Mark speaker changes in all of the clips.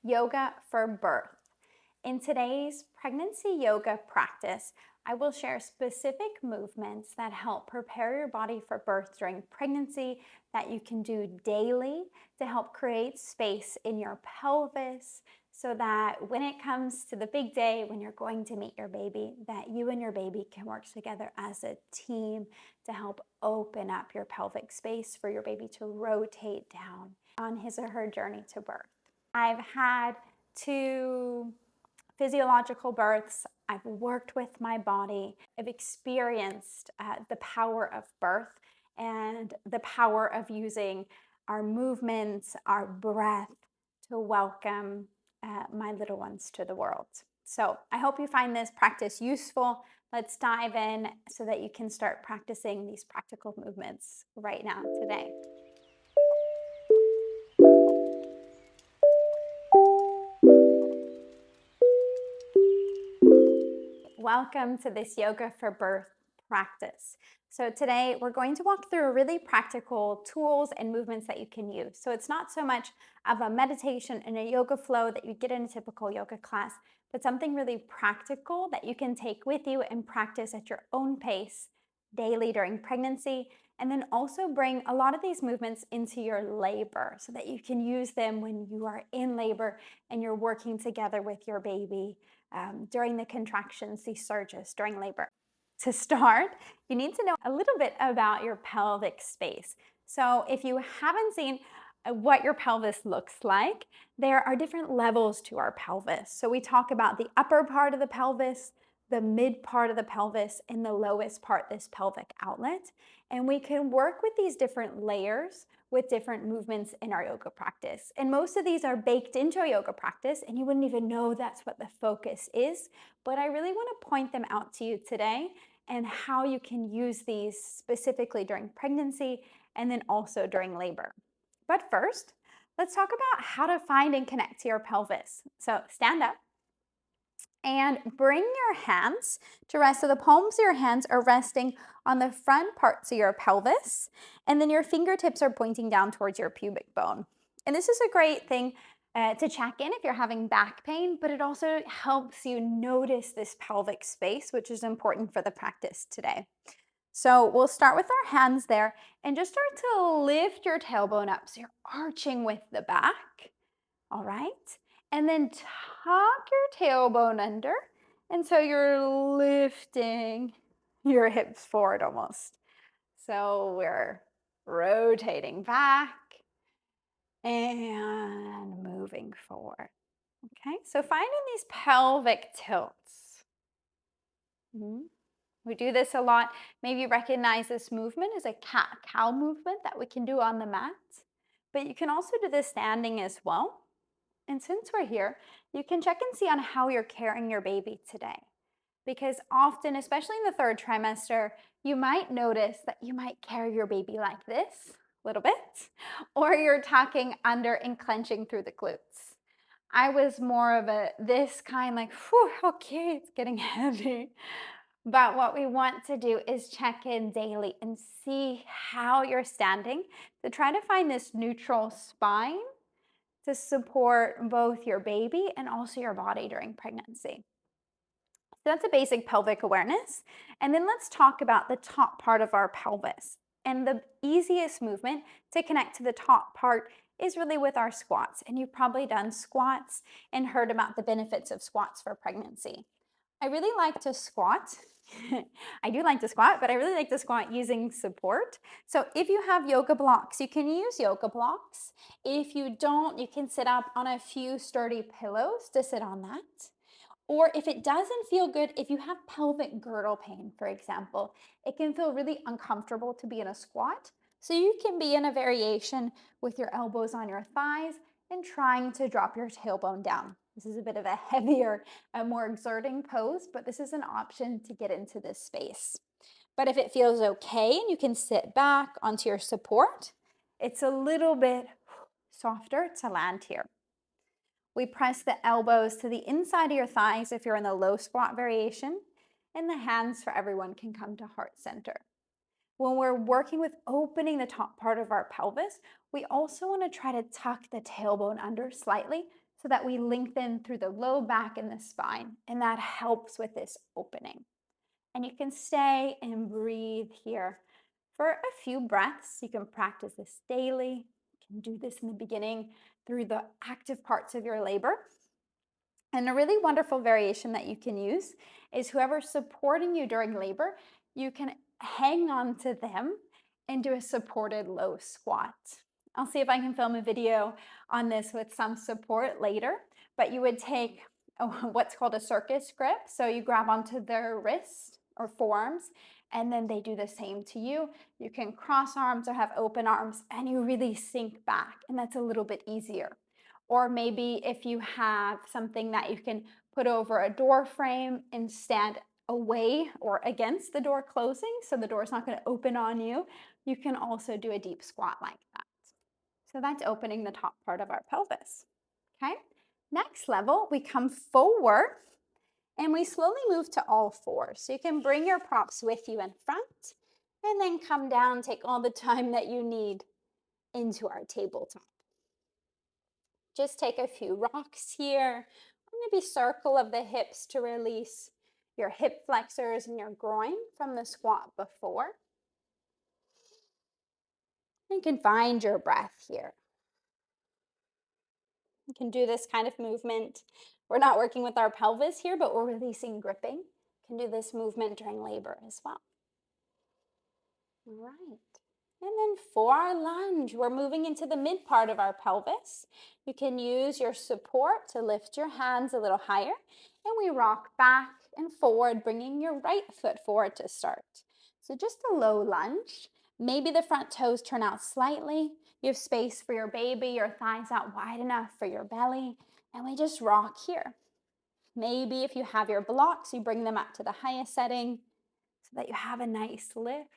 Speaker 1: Yoga for birth. In today's pregnancy yoga practice, I will share specific movements that help prepare your body for birth during pregnancy that you can do daily to help create space in your pelvis so that when it comes to the big day when you're going to meet your baby, that you and your baby can work together as a team to help open up your pelvic space for your baby to rotate down on his or her journey to birth. I've had 2 physiological births. I've worked with my body. I've experienced the power of birth and the power of using our movements, our breath to welcome my little ones to the world. So I hope you find this practice useful. Let's dive in so that you can start practicing these practical movements right now today. Welcome to this Yoga for Birth practice. So today we're going to walk through really practical tools and movements that you can use. So it's not so much of a meditation and a yoga flow that you get in a typical yoga class, but something really practical that you can take with you and practice at your own pace daily during pregnancy. And then also bring a lot of these movements into your labor so that you can use them when you are in labor and you're working together with your baby during the contractions, these surges during labor. To start, you need to know a little bit about your pelvic space. So if you haven't seen what your pelvis looks like, there are different levels to our pelvis. So we talk about the upper part of the pelvis, the mid part of the pelvis, and the lowest part, this pelvic outlet. And we can work with these different layers with different movements in our yoga practice. And most of these are baked into a yoga practice, and you wouldn't even know that's what the focus is. But I really want to point them out to you today and how you can use these specifically during pregnancy and then also during labor. But first, let's talk about how to find and connect to your pelvis. So stand up and bring your hands to rest. So the palms of your hands are resting on the front parts of your pelvis, and then your fingertips are pointing down towards your pubic bone. And this is a great thing to check in if you're having back pain, but it also helps you notice this pelvic space, which is important for the practice today. So we'll start with our hands there and just start to lift your tailbone up. So you're arching with the back. All right. And then tuck your tailbone under. And so you're lifting your hips forward almost. So we're rotating back and moving forward. Okay. So finding these pelvic tilts. We do this a lot. Maybe you recognize this movement as a cat-cow movement that we can do on the mat. But you can also do this standing as well. And since we're here, you can check and see on how you're carrying your baby today. Because often, especially in the 3rd trimester, you might notice that you might carry your baby like this a little bit, or you're tucking under and clenching through the glutes. I was more of this kind, like, whew, okay, it's getting heavy. But what we want to do is check in daily and see how you're standing to try to find this neutral spine to support both your baby and also your body during pregnancy. So that's a basic pelvic awareness. And then let's talk about the top part of our pelvis. And the easiest movement to connect to the top part is really with our squats. And you've probably done squats and heard about the benefits of squats for pregnancy. I really like to squat. I do like to squat, but I really like to squat using support. So if you have yoga blocks, you can use yoga blocks. If you don't, you can sit up on a few sturdy pillows to sit on that. Or if it doesn't feel good, if you have pelvic girdle pain, for example, it can feel really uncomfortable to be in a squat. So you can be in a variation with your elbows on your thighs and trying to drop your tailbone down. This is a bit of a heavier, more exerting pose, but this is an option to get into this space. But if it feels okay and you can sit back onto your support, it's a little bit softer to land here. We press the elbows to the inside of your thighs if you're in the low squat variation, and the hands for everyone can come to heart center. When we're working with opening the top part of our pelvis, we also want to try to tuck the tailbone under slightly so that we lengthen through the low back and the spine, and that helps with this opening. And you can stay and breathe here for a few breaths. You can practice this daily. You can do this in the beginning through the active parts of your labor. And a really wonderful variation that you can use is whoever's supporting you during labor, you can hang on to them and do a supported low squat. I'll see if I can film a video on this with some support later, but you would take what's called a circus grip. So you grab onto their wrist or forearms, and then they do the same to you. You can cross arms or have open arms, and you really sink back, and that's a little bit easier. Or maybe if you have something that you can put over a door frame and stand away or against the door closing, so the door's not going to open on you, you can also do a deep squat like that. So that's opening the top part of our pelvis. Okay, next level, we come forward and we slowly move to all fours. So you can bring your props with you in front and then come down, take all the time that you need into our tabletop. Just take a few rocks here, or maybe circle of the hips to release your hip flexors and your groin from the squat before. You can find your breath here. You can do this kind of movement. We're not working with our pelvis here, but we're releasing gripping. You can do this movement during labor as well. All right. And then for our lunge, we're moving into the mid part of our pelvis. You can use your support to lift your hands a little higher, and we rock back and forward, bringing your right foot forward to start. So just a low lunge. Maybe the front toes turn out slightly. You have space for your baby, your thighs out wide enough for your belly, and we just rock here. Maybe if you have your blocks, you bring them up to the highest setting so that you have a nice lift.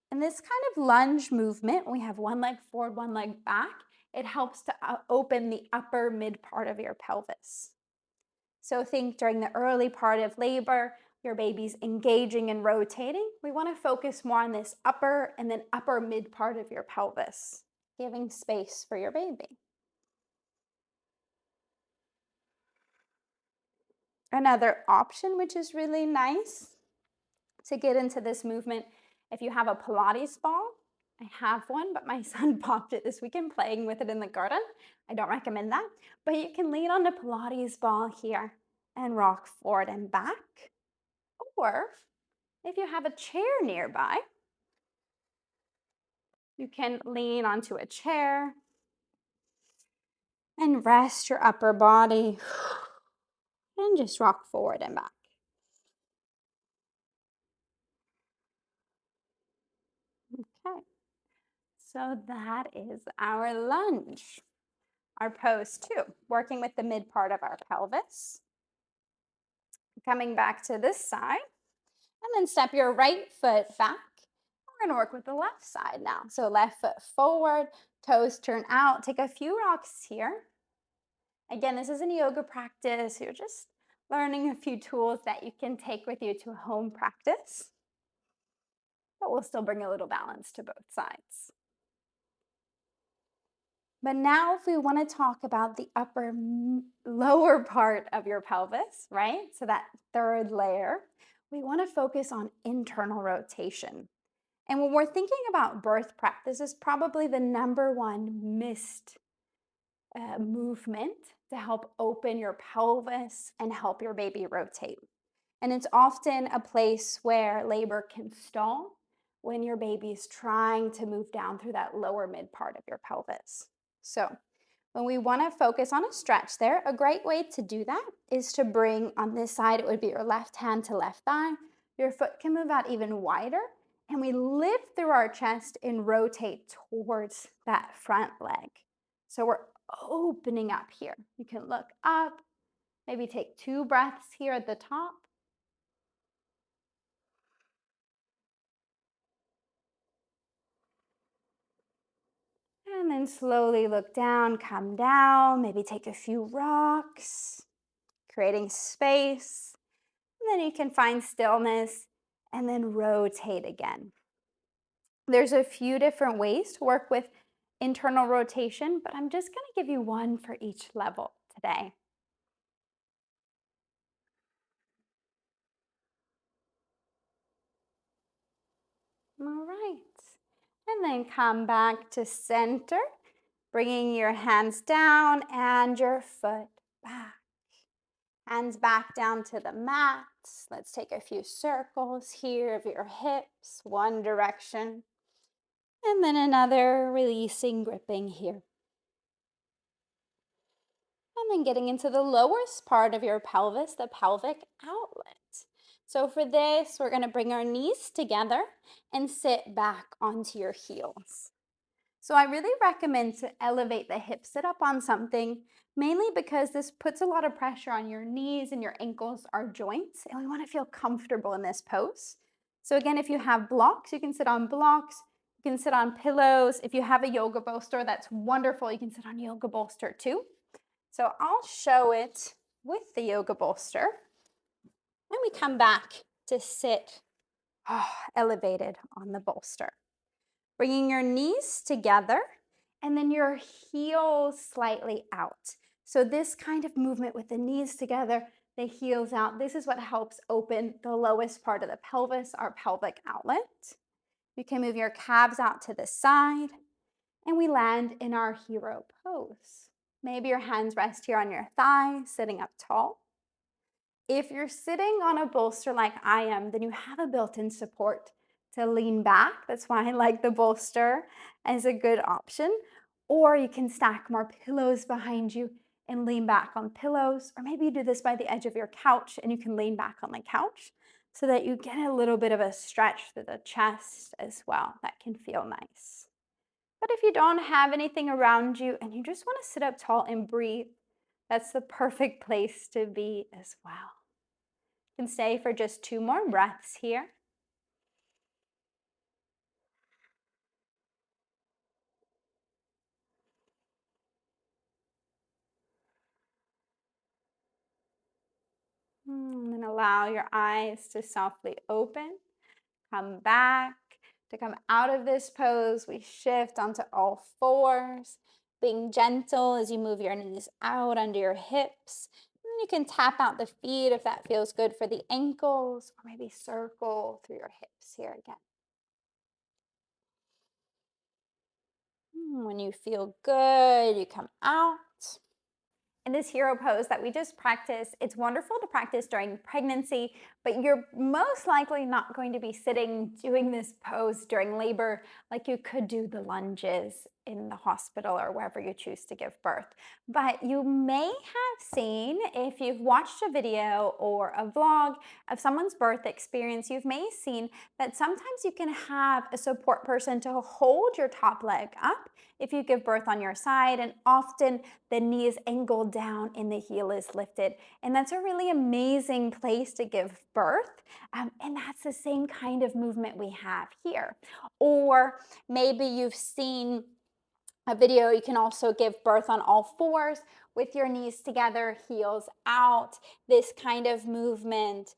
Speaker 1: And this kind of lunge movement, we have one leg forward, one leg back. It helps to open the upper mid part of your pelvis. So think during the early part of labor, your baby's engaging and rotating. We want to focus more on this upper and then upper mid part of your pelvis, giving space for your baby. Another option, which is really nice to get into this movement, if you have a Pilates ball, I have one, but my son popped it this weekend playing with it in the garden. I don't recommend that, but you can lean on the Pilates ball here and rock forward and back. Or if you have a chair nearby, you can lean onto a chair and rest your upper body and just rock forward and back. Okay, so that is our lunge. Our pose 2, working with the mid part of our pelvis. Coming back to this side, and then step your right foot back. We're gonna work with the left side now. So left foot forward, toes turn out. Take a few rocks here. Again, this is a yoga practice. You're just learning a few tools that you can take with you to a home practice, but we'll still bring a little balance to both sides. But now if we want to talk about the lower part of your pelvis, right? So that third layer, we want to focus on internal rotation. And when we're thinking about birth prep, this is probably the number one missed movement to help open your pelvis and help your baby rotate. And it's often a place where labor can stall when your baby's trying to move down through that lower mid part of your pelvis. So when we want to focus on a stretch there, a great way to do that is to bring on this side, it would be your left hand to left thigh. Your foot can move out even wider, and we lift through our chest and rotate towards that front leg. So we're opening up here. You can look up, maybe take 2 breaths here at the top. And then slowly look down, come down, maybe take a few rocks, creating space. And then you can find stillness and then rotate again. There's a few different ways to work with internal rotation, but I'm just going to give you one for each level today. All right. And then come back to center, bringing your hands down and your foot back. Hands back down to the mat. Let's take a few circles here of your hips, one direction, and then another, releasing, gripping here. And then getting into the lowest part of your pelvis, the pelvic outlet. So for this, we're going to bring our knees together and sit back onto your heels. So I really recommend to elevate the hips, sit up on something, mainly because this puts a lot of pressure on your knees and your ankles, our joints, and we want to feel comfortable in this pose. So again, if you have blocks, you can sit on blocks, you can sit on pillows. If you have a yoga bolster, that's wonderful. You can sit on yoga bolster too. So I'll show it with the yoga bolster. And we come back to sit elevated on the bolster. Bringing your knees together and then your heels slightly out. So this kind of movement with the knees together, the heels out, this is what helps open the lowest part of the pelvis, our pelvic outlet. You can move your calves out to the side and we land in our hero pose. Maybe your hands rest here on your thighs, sitting up tall. If you're sitting on a bolster like I am, then you have a built-in support to lean back. That's why I like the bolster as a good option. Or you can stack more pillows behind you and lean back on pillows. Or maybe you do this by the edge of your couch and you can lean back on the couch so that you get a little bit of a stretch through the chest as well. That can feel nice. But if you don't have anything around you and you just want to sit up tall and breathe, that's the perfect place to be as well. You can stay for just 2 more breaths here. And then allow your eyes to softly open. Come back. To come out of this pose, we shift onto all fours, being gentle as you move your knees out under your hips. And you can tap out the feet if that feels good for the ankles, or maybe circle through your hips here again. When you feel good, you come out. In this hero pose that we just practiced, it's wonderful to practice during pregnancy, but you're most likely not going to be sitting doing this pose during labor like you could do the lunges in the hospital or wherever you choose to give birth. But you may have seen, if you've watched a video or a vlog of someone's birth experience, you've may seen that sometimes you can have a support person to hold your top leg up if you give birth on your side, and often the knee is angled down and the heel is lifted. And that's a really amazing place to give birth. And that's the same kind of movement we have here. Or maybe you've seen a video, you can also give birth on all fours with your knees together, heels out, this kind of movement.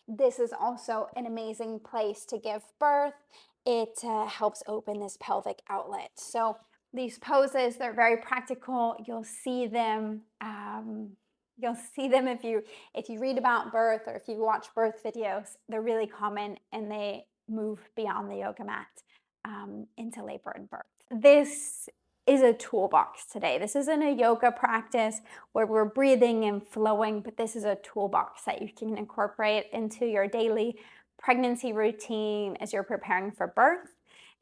Speaker 1: This is also an amazing place to give birth. It helps open this pelvic outlet. So these poses, they're very practical. You'll see them. If you read about birth or if you watch birth videos. They're really common and they move beyond the yoga mat into labor and birth. This is a toolbox today. This isn't a yoga practice where we're breathing and flowing, but this is a toolbox that you can incorporate into your daily pregnancy routine as you're preparing for birth.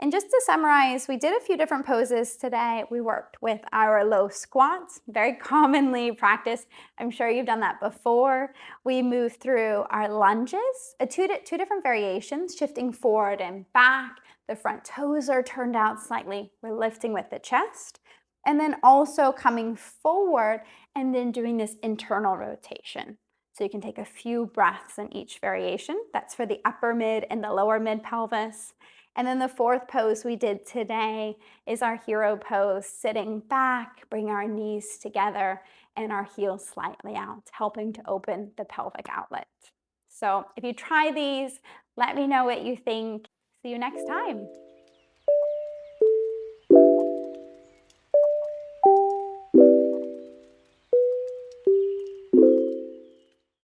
Speaker 1: And just to summarize, we did a few different poses today. We worked with our low squats, very commonly practiced. I'm sure you've done that before. We moved through our lunges, two different variations, shifting forward and back. The front toes are turned out slightly. We're lifting with the chest. And then also coming forward and then doing this internal rotation. So you can take a few breaths in each variation. That's for the upper mid and the lower mid pelvis. And then the fourth pose we did today is our hero pose, sitting back, bring our knees together and our heels slightly out, helping to open the pelvic outlet. So if you try these, let me know what you think. See you next time.